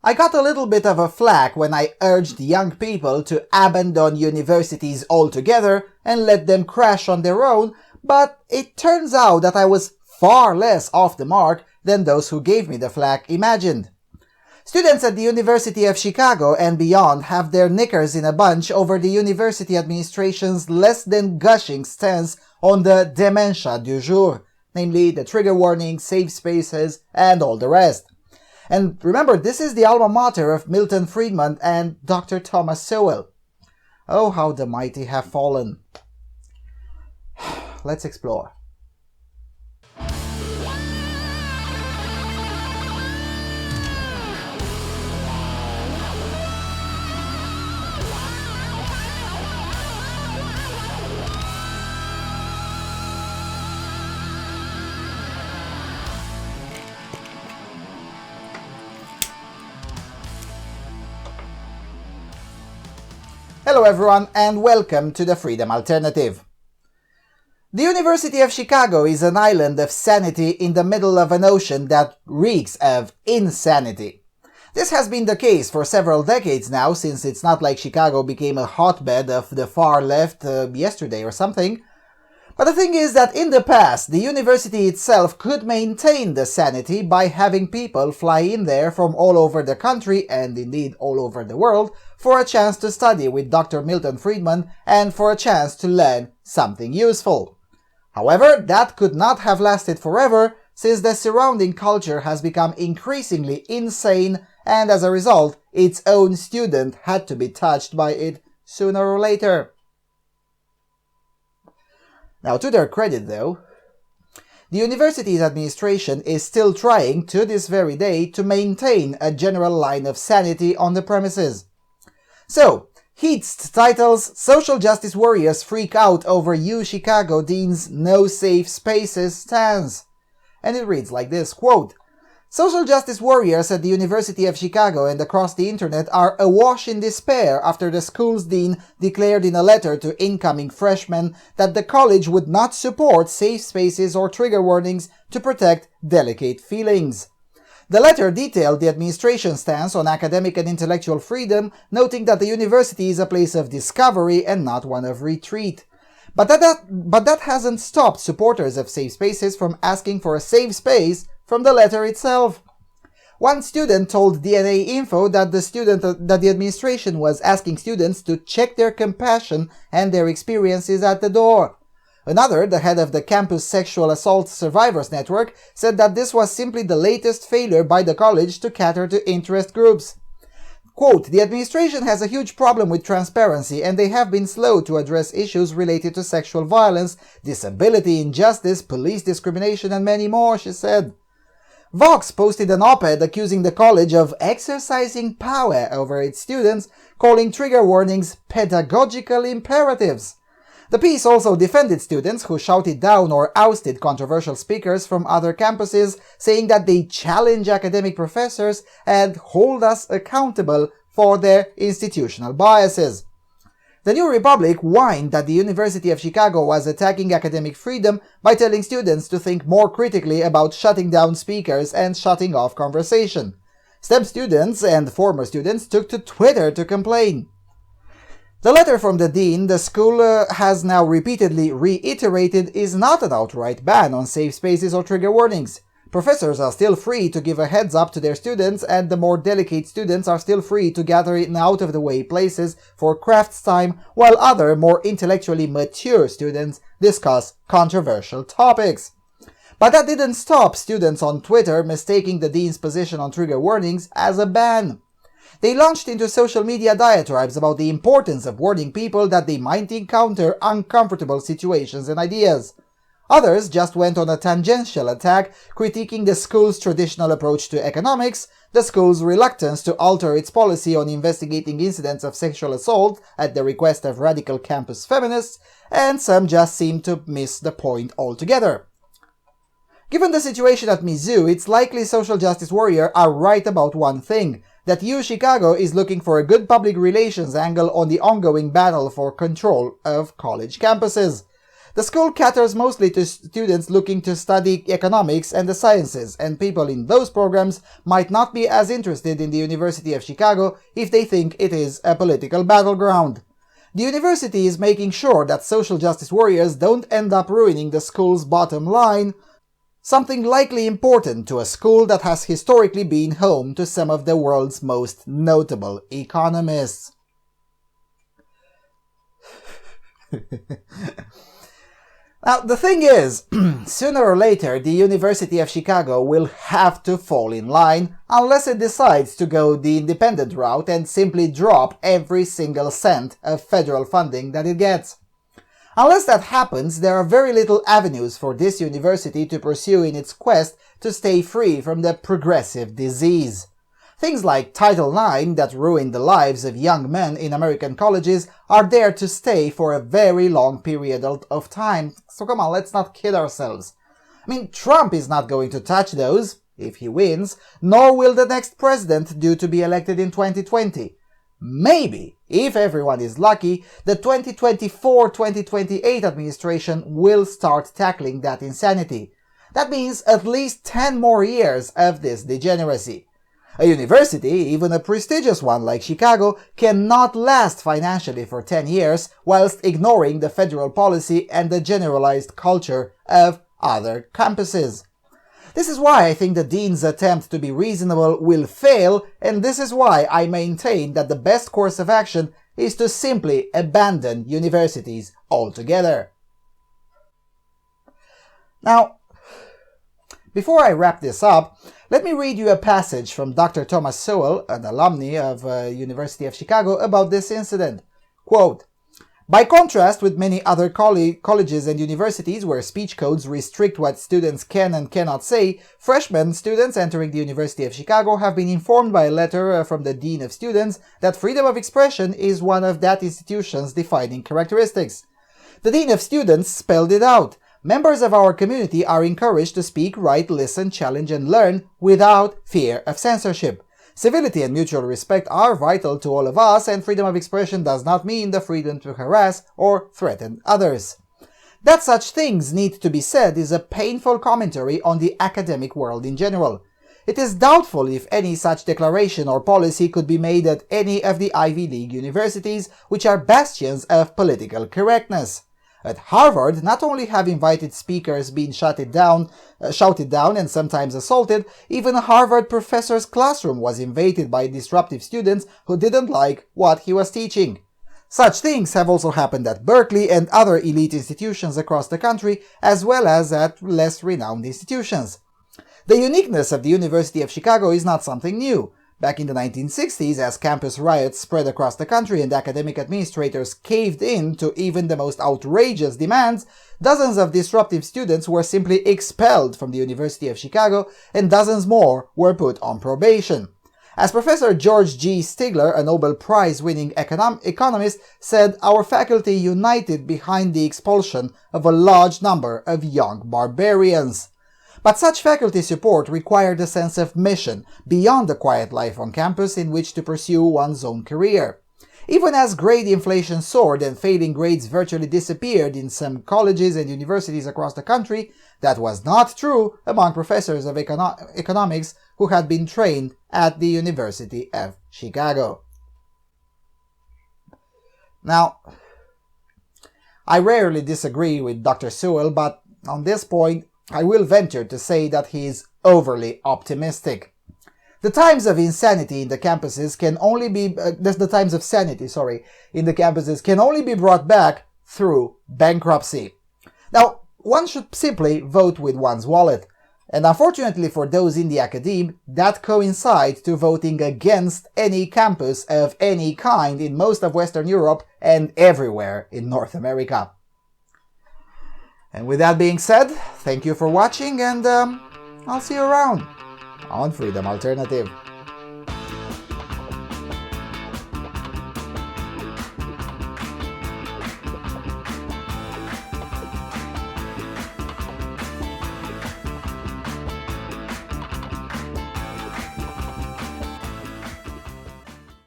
I got a little bit of a flack when I urged young people to abandon universities altogether and let them crash on their own, but it turns out that I was far less off the mark than those who gave me the flack imagined. Students at the University of Chicago and beyond have their knickers in a bunch over the university administration's less than gushing stance on the dementia du jour, namely the trigger warnings, safe spaces, and all the rest. And remember, this is the alma mater of Milton Friedman and Dr. Thomas Sowell. Oh, how the mighty have fallen. Let's explore. Hello everyone and welcome to the Freedom Alternative. The University of Chicago is an island of sanity in the middle of an ocean that reeks of insanity. This has been the case for several decades now, since it's not like Chicago became a hotbed of the far left yesterday or something. But the thing is that in the past, the university itself could maintain the sanity by having people fly in there from all over the country, and indeed all over the world, for a chance to study with Dr. Milton Friedman and for a chance to learn something useful. However, that could not have lasted forever, since the surrounding culture has become increasingly insane, and as a result, its own student had to be touched by it sooner or later. Now, to their credit though, the university's administration is still trying to this very day to maintain a general line of sanity on the premises. So, Heat's titles Social Justice Warriors Freak Out Over UChicago Dean's No Safe Spaces Stance. And it reads like this, quote, Social justice warriors at the University of Chicago and across the internet are awash in despair after the school's dean declared in a letter to incoming freshmen that the college would not support safe spaces or trigger warnings to protect delicate feelings. The letter detailed the administration's stance on academic and intellectual freedom, noting that the university is a place of discovery and not one of retreat. But that hasn't stopped supporters of safe spaces from asking for a safe space from the letter itself. One student told DNA Info that the administration was asking students to check their compassion and their experiences at the door. Another, the head of the campus sexual assault survivors network, said that this was simply the latest failure by the college to cater to interest groups. Quote, the administration has a huge problem with transparency and they have been slow to address issues related to sexual violence, disability injustice, police discrimination, and many more, she said. Vox posted an op-ed accusing the college of exercising power over its students, calling trigger warnings pedagogical imperatives. The piece also defended students who shouted down or ousted controversial speakers from other campuses, saying that they challenge academic professors and hold us accountable for their institutional biases. The New Republic whined that the University of Chicago was attacking academic freedom by telling students to think more critically about shutting down speakers and shutting off conversation. STEM students and former students took to Twitter to complain. The letter from the dean, the school has now repeatedly reiterated, is not an outright ban on safe spaces or trigger warnings. Professors are still free to give a heads up to their students, and the more delicate students are still free to gather in out-of-the-way places for crafts time, while other, more intellectually mature students discuss controversial topics. But that didn't stop students on Twitter mistaking the dean's position on trigger warnings as a ban. They launched into social media diatribes about the importance of warning people that they might encounter uncomfortable situations and ideas. Others just went on a tangential attack, critiquing the school's traditional approach to economics, the school's reluctance to alter its policy on investigating incidents of sexual assault at the request of radical campus feminists, and some just seemed to miss the point altogether. Given the situation at Mizzou, it's likely social justice warriors are right about one thing, that UChicago is looking for a good public relations angle on the ongoing battle for control of college campuses. The school caters mostly to students looking to study economics and the sciences, and people in those programs might not be as interested in the University of Chicago if they think it is a political battleground. The university is making sure that social justice warriors don't end up ruining the school's bottom line, something likely important to a school that has historically been home to some of the world's most notable economists. Now, the thing is, sooner or later, the University of Chicago will have to fall in line unless it decides to go the independent route and simply drop every single cent of federal funding that it gets. Unless that happens, there are very little avenues for this university to pursue in its quest to stay free from the progressive disease. Things like Title IX that ruined the lives of young men in American colleges are there to stay for a very long period of time. So come on, let's not kid ourselves. I mean, Trump is not going to touch those, if he wins, nor will the next president due to be elected in 2020. Maybe, if everyone is lucky, the 2024-2028 administration will start tackling that insanity. That means at least 10 more years of this degeneracy. A university, even a prestigious one like Chicago, cannot last financially for 10 years whilst ignoring the federal policy and the generalized culture of other campuses. This is why I think the dean's attempt to be reasonable will fail, and this is why I maintain that the best course of action is to simply abandon universities altogether. Now, before I wrap this up, let me read you a passage from Dr. Thomas Sowell, an alumni of University of Chicago, about this incident. Quote, "By contrast with many other colleges and universities where speech codes restrict what students can and cannot say, freshman students entering the University of Chicago have been informed by a letter from the Dean of Students that freedom of expression is one of that institution's defining characteristics. The Dean of Students spelled it out. Members of our community are encouraged to speak, write, listen, challenge, and learn without fear of censorship. Civility and mutual respect are vital to all of us, and freedom of expression does not mean the freedom to harass or threaten others. That such things need to be said is a painful commentary on the academic world in general. It is doubtful if any such declaration or policy could be made at any of the Ivy League universities, which are bastions of political correctness. At Harvard, not only have invited speakers been shouted down and sometimes assaulted, even a Harvard professor's classroom was invaded by disruptive students who didn't like what he was teaching. Such things have also happened at Berkeley and other elite institutions across the country, as well as at less renowned institutions. The uniqueness of the University of Chicago is not something new. Back in the 1960s, as campus riots spread across the country and academic administrators caved in to even the most outrageous demands, dozens of disruptive students were simply expelled from the University of Chicago, and dozens more were put on probation. As Professor George G. Stigler, a Nobel Prize-winning economist, said, "Our faculty united behind the expulsion of a large number of young barbarians." But such faculty support required a sense of mission beyond the quiet life on campus in which to pursue one's own career. Even as grade inflation soared and failing grades virtually disappeared in some colleges and universities across the country, that was not true among professors of economics who had been trained at the University of Chicago. Now, I rarely disagree with Dr. Sowell, but on this point, I will venture to say that he is overly optimistic. The times of insanity in the campuses can only be in the campuses can only be brought back through bankruptcy. Now, one should simply vote with one's wallet, and unfortunately for those in the academe, that coincides to voting against any campus of any kind in most of Western Europe and everywhere in North America. And with that being said, thank you for watching, and I'll see you around on Freedom Alternative.